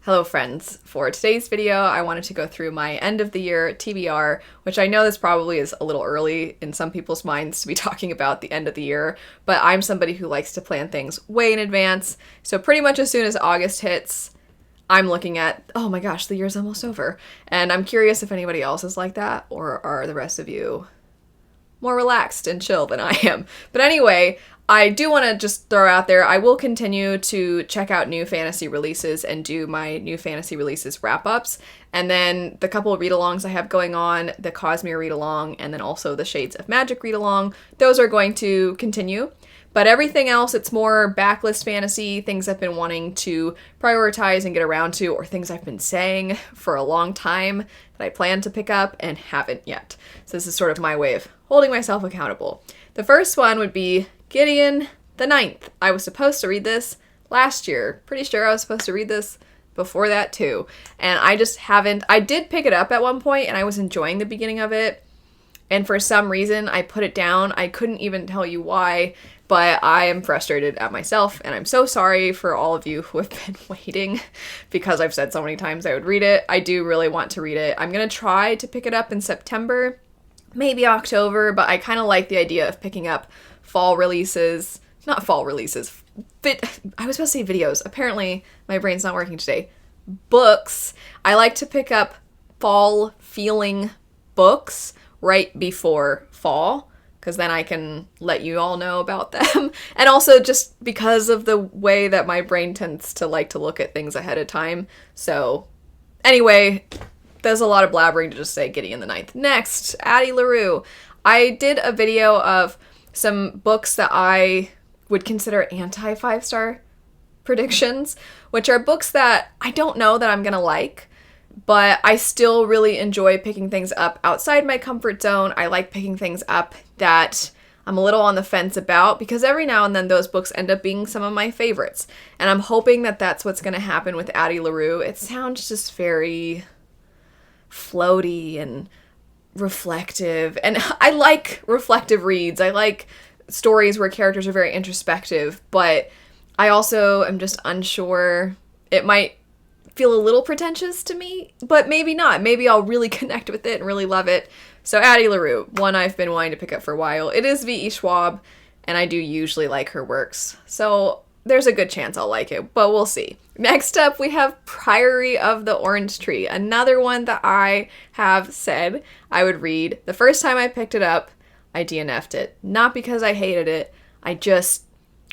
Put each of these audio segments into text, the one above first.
Hello friends, for today's video I wanted to go through my end of the year TBR, which I know this probably is a little early in some people's minds to be talking about the end of the year, but I'm somebody who likes to plan things way in advance, so pretty much as soon as August hits, I'm looking at, oh my gosh, the year's almost over, and I'm curious if anybody else is like that, or are the rest of you more relaxed and chill than I am. But anyway, I do want to just throw out there, I will continue to check out new fantasy releases and do my new fantasy releases wrap-ups. And then the couple of read-alongs I have going on, the Cosmere read-along, and then also the Shades of Magic read-along, those are going to continue. But everything else, it's more backlist fantasy, things I've been wanting to prioritize and get around to, or things I've been saying for a long time that I plan to pick up and haven't yet. So this is sort of my way of holding myself accountable. The first one would be Gideon the Ninth. I was supposed to read this last year. Pretty sure I was supposed to read this before that too. And I just haven't. I did pick it up at one point and I was enjoying the beginning of it. And for some reason I put it down. I couldn't even tell you why, but I am frustrated at myself and I'm so sorry for all of you who have been waiting because I've said so many times I would read it. I do really want to read it. I'm going to try to pick it up in September, maybe October, but I kind of like the idea of picking up fall releases, not fall releases, I was supposed to say videos. Apparently my brain's not working today. Books. I like to pick up fall feeling books right before fall, because then I can let you all know about them. And also just because of the way that my brain tends to like to look at things ahead of time. So anyway, there's a lot of blabbering to just say Gideon the Ninth. Next, Addie LaRue. I did a video of some books that I would consider anti-5-star predictions, which are books that I don't know that I'm gonna like, but I still really enjoy picking things up outside my comfort zone. I like picking things up that I'm a little on the fence about, because every now and then those books end up being some of my favorites. And I'm hoping that that's what's gonna happen with Addie LaRue. It sounds just very floaty and reflective, and I like reflective reads. I like stories where characters are very introspective, but I also am just unsure. It might feel a little pretentious to me, but maybe not. Maybe I'll really connect with it and really love it. So Addie LaRue, one I've been wanting to pick up for a while. It is V.E. Schwab, and I do usually like her works, so there's a good chance I'll like it, but we'll see. Next up, we have Priory of the Orange Tree, another one that I have said I would read. The first time I picked it up, I DNF'd it. Not because I hated it, I just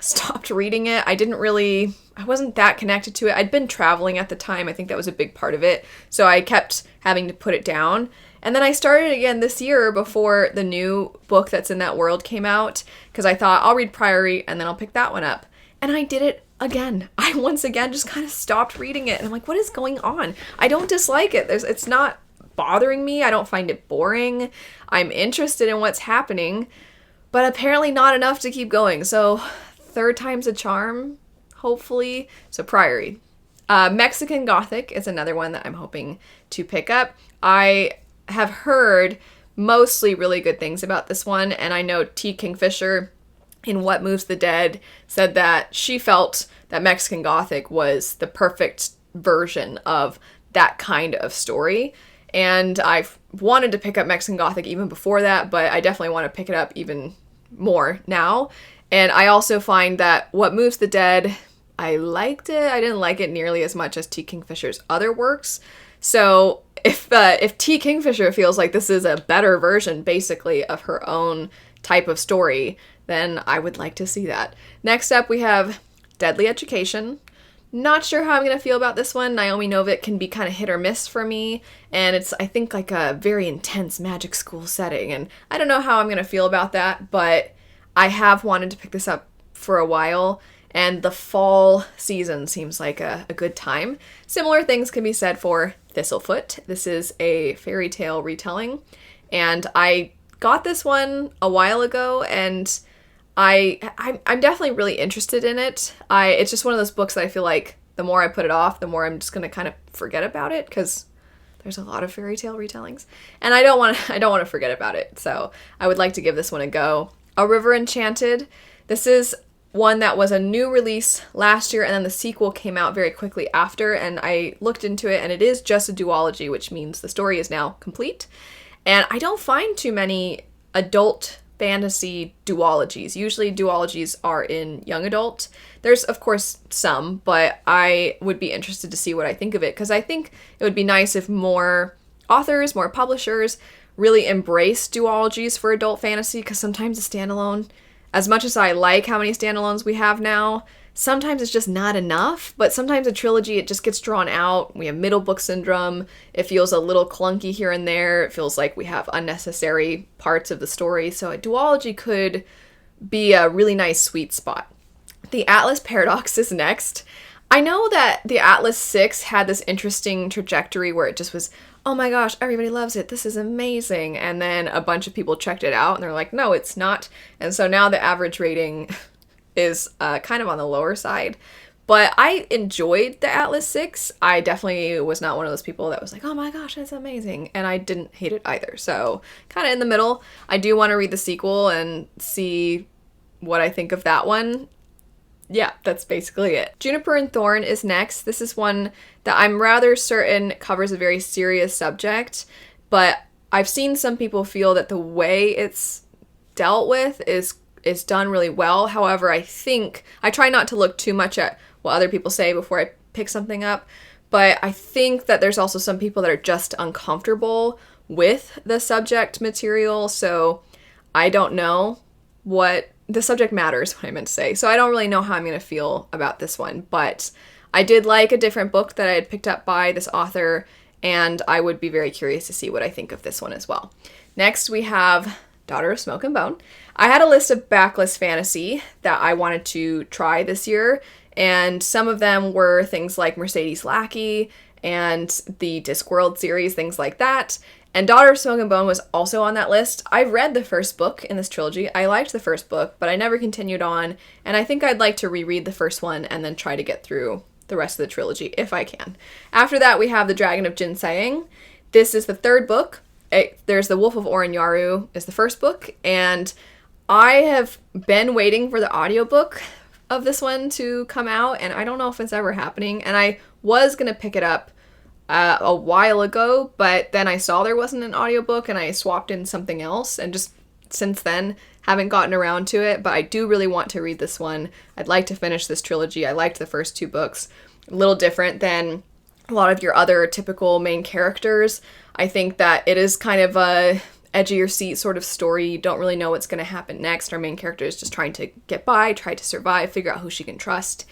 stopped reading it. I wasn't that connected to it. I'd been traveling at the time. I think that was a big part of it. So I kept having to put it down. And then I started again this year before the new book that's in that world came out, because I thought I'll read Priory and then I'll pick that one up. And I did it again. I once again just kind of stopped reading it. And I'm like, what is going on? I don't dislike it. It's not bothering me. I don't find it boring. I'm interested in what's happening, but apparently not enough to keep going. So third time's a charm, hopefully. So Priory. Mexican Gothic is another one that I'm hoping to pick up. I have heard mostly really good things about this one. And I know T. Kingfisher in What Moves the Dead said that she felt that Mexican Gothic was the perfect version of that kind of story. And I've wanted to pick up Mexican Gothic even before that, but I definitely want to pick it up even more now. And I also find that What Moves the Dead, I liked it. I didn't like it nearly as much as T. Kingfisher's other works. So if T. Kingfisher feels like this is a better version, basically, of her own type of story, then I would like to see that. Next up, we have Deadly Education. Not sure how I'm going to feel about this one. Naomi Novik can be kind of hit or miss for me, and it's, I think, like a very intense magic school setting, and I don't know how I'm going to feel about that, but I have wanted to pick this up for a while, and the fall season seems like a good time. Similar things can be said for Thistlefoot. This is a fairy tale retelling, and I got this one a while ago, and I'm definitely really interested in it. It's just one of those books that I feel like the more I put it off, the more I'm just gonna kind of forget about it, because there's a lot of fairy tale retellings, and I don't want to forget about it. So I would like to give this one a go. A River Enchanted. This is one that was a new release last year, and then the sequel came out very quickly after, and I looked into it, and it is just a duology, which means the story is now complete. And I don't find too many adult fantasy duologies. Usually duologies are in young adult. There's, of course, some, but I would be interested to see what I think of it, because I think it would be nice if more authors, more publishers really embrace duologies for adult fantasy, because sometimes a standalone, as much as I like how many standalones we have now, sometimes it's just not enough, but sometimes a trilogy, it just gets drawn out. We have middle book syndrome. It feels a little clunky here and there. It feels like we have unnecessary parts of the story. So a duology could be a really nice sweet spot. The Atlas Paradox is next. I know that the Atlas 6 had this interesting trajectory where it just was, oh my gosh, everybody loves it, this is amazing. And then a bunch of people checked it out and they're like, no, it's not. And so now the average rating is kind of on the lower side. But I enjoyed the Atlas 6. I definitely was not one of those people that was like, oh my gosh, that's amazing. And I didn't hate it either. So kind of in the middle. I do want to read the sequel and see what I think of that one. Yeah, that's basically it. Juniper and Thorne is next. This is one that I'm rather certain covers a very serious subject, but I've seen some people feel that the way it's dealt with is done really well. However, I try not to look too much at what other people say before I pick something up, but I think that there's also some people that are just uncomfortable with the subject material, so I don't know what the subject matters, what I meant to say. So I don't really know how I'm going to feel about this one, but I did like a different book that I had picked up by this author, and I would be very curious to see what I think of this one as well. Next, we have Daughter of Smoke and Bone. I had a list of backlist fantasy that I wanted to try this year, and some of them were things like Mercedes Lackey and the Discworld series, things like that. And Daughter of Smoke and Bone was also on that list. I read the first book in this trilogy. I liked the first book, but I never continued on, and I think I'd like to reread the first one and then try to get through the rest of the trilogy if I can. After that, we have The Dragon of Jinsaying. This is the third book. There's The Wolf of Orion is the first book, and I have been waiting for the audiobook of this one to come out, and I don't know if it's ever happening, and I was going to pick it up a while ago, but then I saw there wasn't an audiobook and I swapped in something else, and just since then haven't gotten around to it, but I do really want to read this one. I'd like to finish this trilogy. I liked the first two books. A little different than a lot of your other typical main characters. I think that it is kind of a edge of your seat sort of story. You don't really know what's going to happen next. Our main character is just trying to get by, try to survive, figure out who she can trust.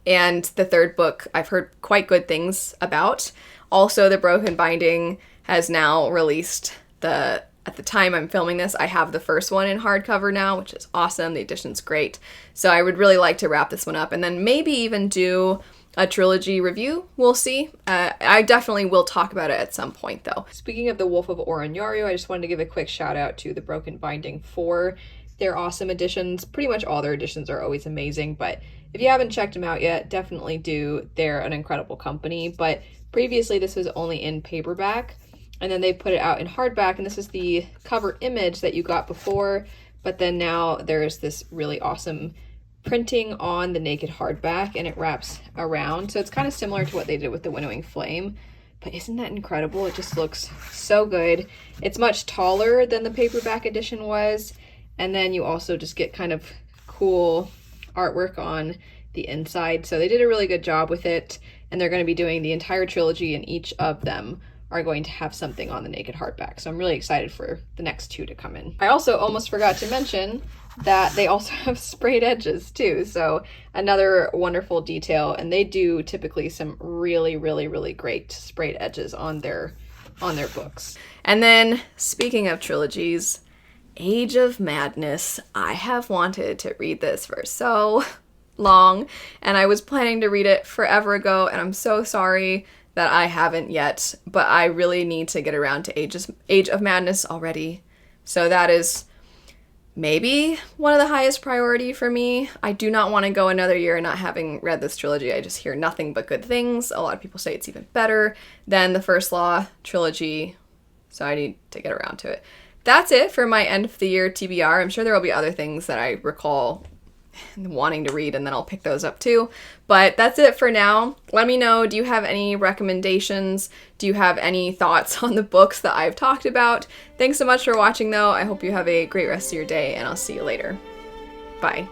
And the third book I've heard quite good things about. Also, The Broken Binding has now released at the time I'm filming this, I have the first one in hardcover now, which is awesome. The edition's great. So I would really like to wrap this one up and then maybe even do a trilogy review. We'll see. I definitely will talk about it at some point, though. Speaking of The Wolf of Orion, I just wanted to give a quick shout out to The Broken Binding for their awesome editions. Pretty much all their editions are always amazing, but if you haven't checked them out yet, definitely do. They're an incredible company, but previously this was only in paperback, and then they put it out in hardback, and this is the cover image that you got before, but then now there's this really awesome printing on the naked hardback, and it wraps around, so it's kind of similar to what they did with the Winnowing Flame, but isn't that incredible? It just looks so good. It's much taller than the paperback edition was, and then you also just get kind of cool artwork on the inside, so they did a really good job with it, and they're going to be doing the entire trilogy, and each of them are going to have something on the naked hardback, so I'm really excited for the next two to come in. I also almost forgot to mention that they also have sprayed edges too, so another wonderful detail, and they do typically some really, really, really great sprayed edges on their books. And then, speaking of trilogies, Age of Madness. I have wanted to read this for so long, and I was planning to read it forever ago, and I'm so sorry that I haven't yet, but I really need to get around to Age of Madness already. So that is maybe one of the highest priority for me. I do not want to go another year not having read this trilogy. I just hear nothing but good things. A lot of people say it's even better than the First Law trilogy, so I need to get around to it. That's it for my end of the year TBR. I'm sure there will be other things that I recall wanting to read, and then I'll pick those up too. But that's it for now. Let me know, do you have any recommendations? Do you have any thoughts on the books that I've talked about? Thanks so much for watching though. I hope you have a great rest of your day, and I'll see you later. Bye.